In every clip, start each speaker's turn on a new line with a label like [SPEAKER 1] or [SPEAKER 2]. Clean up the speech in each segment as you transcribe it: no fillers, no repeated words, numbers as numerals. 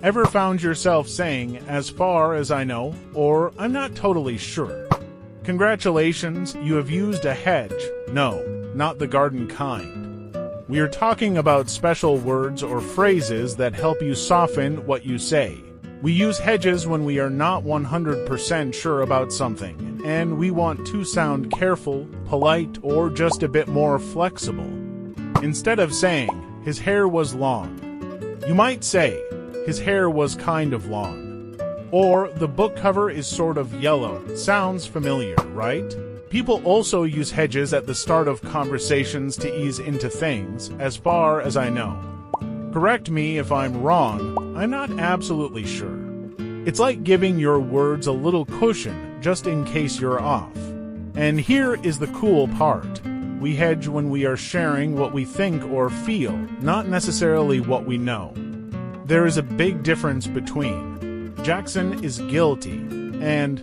[SPEAKER 1] Ever found yourself saying, "as far as I know," or "I'm not totally sure"? Congratulations, you have used a hedge. No, not the garden kind. We are talking about special words or phrases that help you soften what you say. We use hedges when we are not 100% sure about something, and we want to sound careful, polite, or just a bit more flexible. Instead of saying, "his hair was long," you might say, "his hair was kind of long." Or, "the book cover is sort of yellow." Sounds familiar, right? People also use hedges at the start of conversations to ease into things, as far as I know. Correct me if I'm wrong, I'm not absolutely sure. It's like giving your words a little cushion, just in case you're off. And here is the cool part. We hedge when we are sharing what we think or feel, not necessarily what we know. There is a big difference between "Jackson is guilty" and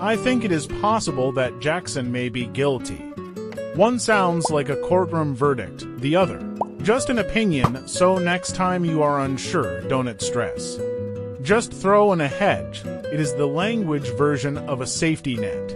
[SPEAKER 1] "I think it is possible that Jackson may be guilty." One sounds like a courtroom verdict, the other just an opinion, so next time you are unsure, don't stress. Just throw in a hedge. It is the language version of a safety net.